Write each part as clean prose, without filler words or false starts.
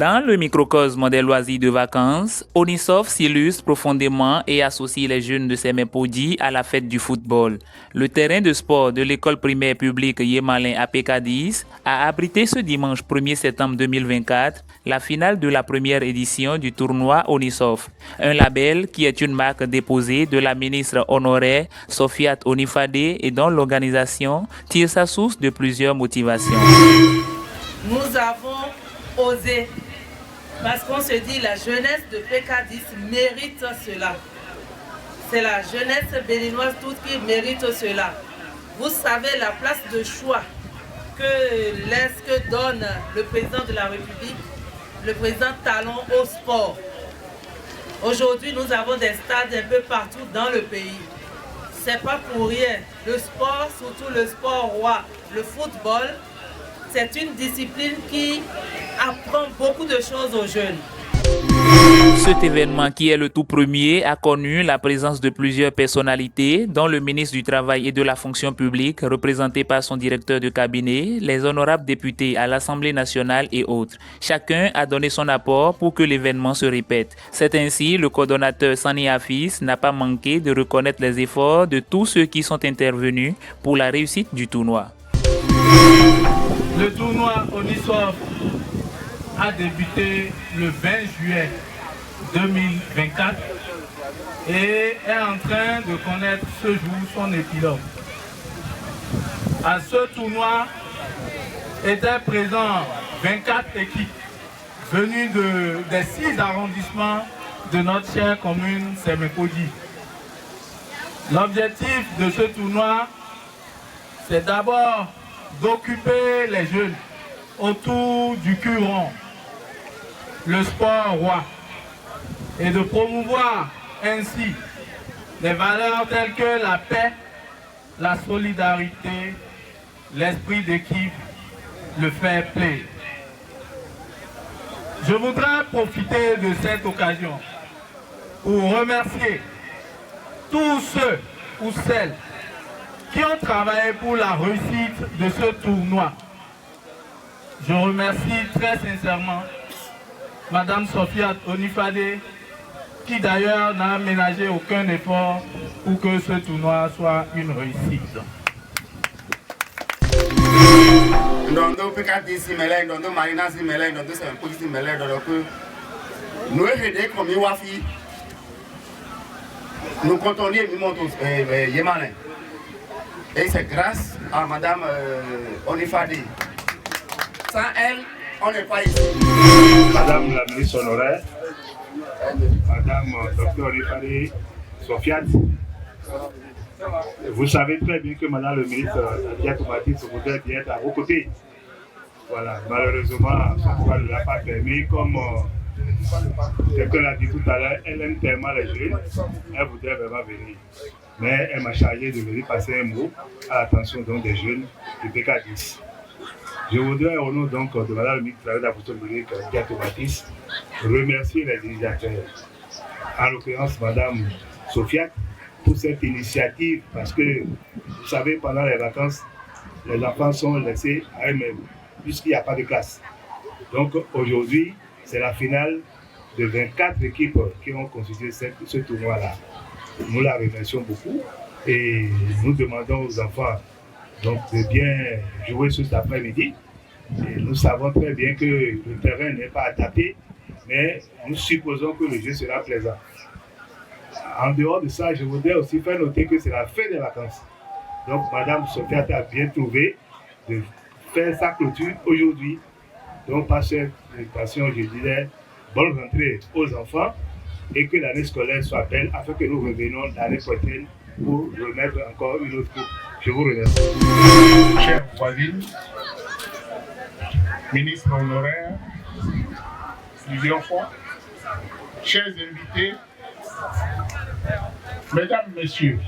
Dans le microcosme des loisirs de vacances, Onisof s'illustre profondément et associe les jeunes de Semepodi à la fête du football. Le terrain de sport de l'école primaire publique Yemalin à Pécadis a abrité ce dimanche 1er septembre 2024 la finale de la première édition du tournoi Onisof, un label qui est une marque déposée de la ministre honoraire Sofiat Onifade et dont l'organisation tire sa source de plusieurs motivations. Nous avons osé, parce qu'on se dit la jeunesse de Pécadis mérite cela. C'est la jeunesse béninoise toute qui mérite cela. Vous savez la place de choix que donne le président de la République, le président Talon au sport. Aujourd'hui, nous avons des stades un peu partout dans le pays. C'est pas pour rien. Le sport, surtout le sport roi, le football, c'est une discipline qui apprend beaucoup de choses aux jeunes. Cet événement, qui est le tout premier, a connu la présence de plusieurs personnalités, dont le ministre du Travail et de la Fonction publique, représenté par son directeur de cabinet, les honorables députés à l'Assemblée nationale et autres. Chacun a donné son apport pour que l'événement se répète. C'est ainsi le coordonnateur Sani Afis n'a pas manqué de reconnaître les efforts de tous ceux qui sont intervenus pour la réussite du tournoi. Le tournoi Onisof a débuté le 20 juillet 2024 et est en train de connaître ce jour son épilogue. À ce tournoi étaient présents 24 équipes venues des 6 arrondissements de notre chère commune Semepodi. L'objectif de ce tournoi, c'est d'abord d'occuper les jeunes autour du cul-rond, le sport roi, et de promouvoir ainsi des valeurs telles que la paix, la solidarité, l'esprit d'équipe, le fair play. Je voudrais profiter de cette occasion pour remercier tous ceux ou celles qui ont travaillé pour la réussite de ce tournoi. Je remercie très sincèrement Madame Sofiat Onifade, qui d'ailleurs n'a ménagé aucun effort pour que ce tournoi soit une réussite. Nous comptons les Yemalin. Et c'est grâce à Madame Onifade. Sans elle, on n'est pas ici. Madame la ministre honoraire, Madame Dr Onifade Sofiat, vous savez très bien que Madame le ministre Diatou Baptiste voudrait bien être à vos côtés. Voilà, malheureusement, son choix ne l'a pas permis. Comme quelqu'un l'a dit tout à l'heure, elle aime tellement les jeunes, elle voudrait vraiment venir. Mais elle m'a chargé de venir passer un mot à l'attention des jeunes du PK10. Je voudrais, au nom donc de Madame le ministre de la Fonction publique, Diatou Baptiste, remercier les initiateurs, en l'occurrence Madame Sofiat, pour cette initiative, parce que, vous savez, pendant les vacances, les enfants sont laissés à eux-mêmes, puisqu'il n'y a pas de classe. Donc aujourd'hui, c'est la finale de 24 équipes qui ont constitué ce tournoi-là. Nous la remercions beaucoup et nous demandons aux enfants donc, de bien jouer cet après-midi. Et nous savons très bien que le terrain n'est pas adapté, mais nous supposons que le jeu sera plaisant. En dehors de ça, je voudrais aussi faire noter que c'est la fin des vacances. Donc Madame Sofiat a bien trouvé de faire sa clôture aujourd'hui. Donc par cette invitation, je dirais bonne rentrée aux enfants et que l'année scolaire soit belle afin que nous revenions l'année prochaine pour remettre encore une autre coupe. Je vous remercie. Chers voisines, ministre honoraire, plusieurs fois, chers invités, mesdames, messieurs,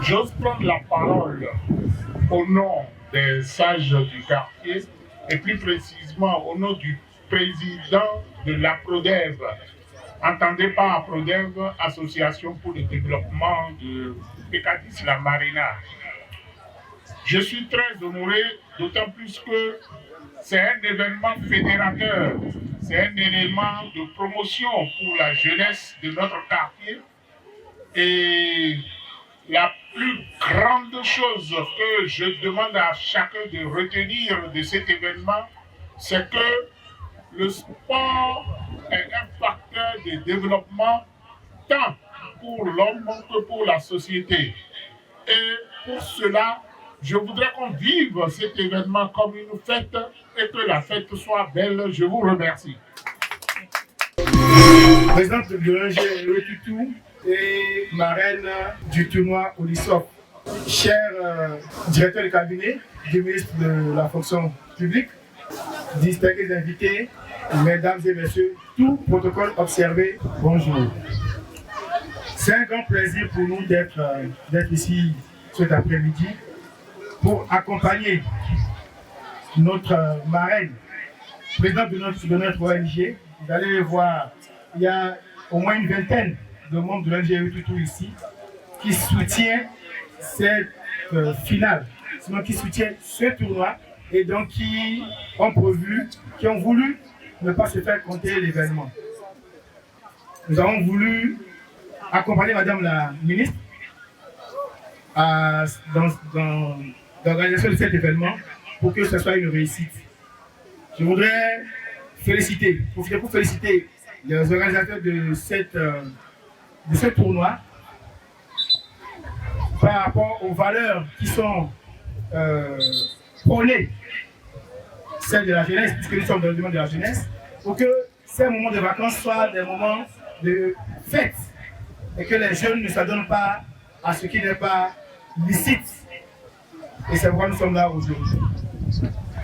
j'ose prendre la parole au nom des sages du quartier et plus précisément au nom du président de l'APRODEV. Entendez par APRODEV, Association pour le développement de Pécadis la Marina. Je suis très honoré, d'autant plus que c'est un événement fédérateur, c'est un élément de promotion pour la jeunesse de notre quartier. Et la plus grande chose que je demande à chacun de retenir de cet événement, c'est que le sport est un facteur de développement tant pour l'homme que pour la société. Et pour cela, je voudrais qu'on vive cet événement comme une fête et que la fête soit belle. Je vous remercie. Présidente de l'ONG Toutou et marraine du tournoi Onisop. Cher directeur de cabinet du ministre de la fonction publique, distingués invités, mesdames et messieurs, tout protocole observé, bonjour. C'est un grand plaisir pour nous d'être ici cet après-midi pour accompagner notre marraine, présidente de notre ONG. Vous allez voir, il y a au moins une vingtaine de membres de l'ONG Toutou ici qui soutient cette finale, qui soutient ce tournoi et donc qui ont voulu ne pas se faire compter l'événement. Nous avons voulu accompagner Madame la ministre dans l'organisation de cet événement pour que ce soit une réussite. Je voudrais profiter pour féliciter les organisateurs de ce tournoi par rapport aux valeurs qui sont prônées, celles de la jeunesse, puisque nous sommes dans le domaine de la jeunesse, pour que ces moments de vacances soient des moments de fête et que les jeunes ne s'adonnent pas à ce qui n'est pas licite. Et c'est pourquoi nous sommes là aujourd'hui.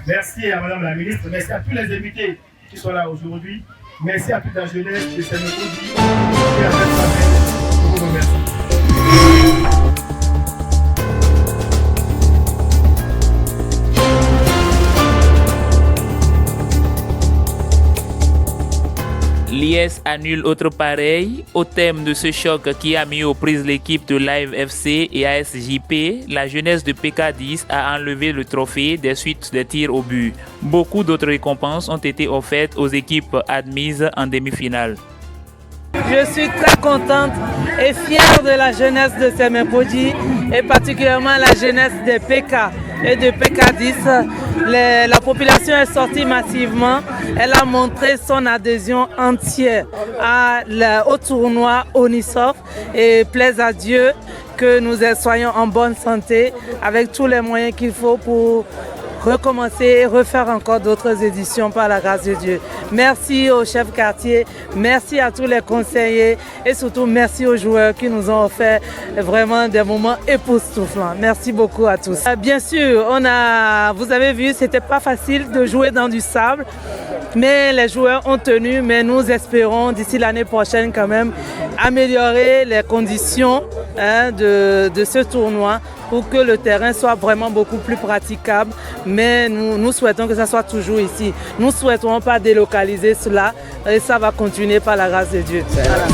Merci à Madame la ministre, merci à tous les invités qui sont là aujourd'hui, merci à toute la jeunesse de Sénégal et à cette je vous remercie. L'IS annule autre pareil. Au thème de ce choc qui a mis aux prises l'équipe de Live FC et ASJP, la jeunesse de PK10 a enlevé le trophée des suites des tirs au but. Beaucoup d'autres récompenses ont été offertes aux équipes admises en demi-finale. Je suis très contente et fière de la jeunesse de Semepodji et particulièrement la jeunesse des PK et de PK10. La population est sortie massivement. Elle a montré son adhésion entière au tournoi Onisop et plaise à Dieu que nous soyons en bonne santé avec tous les moyens qu'il faut pour recommencer et refaire encore d'autres éditions par la grâce de Dieu. Merci au chef quartier, merci à tous les conseillers et surtout merci aux joueurs qui nous ont offert vraiment des moments époustouflants. Merci beaucoup à tous. Bien sûr, vous avez vu, c'était pas facile de jouer dans du sable, mais les joueurs ont tenu, mais nous espérons d'ici l'année prochaine quand même améliorer les conditions de ce tournoi pour que le terrain soit vraiment beaucoup plus praticable. Mais nous souhaitons que ça soit toujours ici. Nous ne souhaitons pas délocaliser cela et ça va continuer par la grâce de Dieu. Voilà.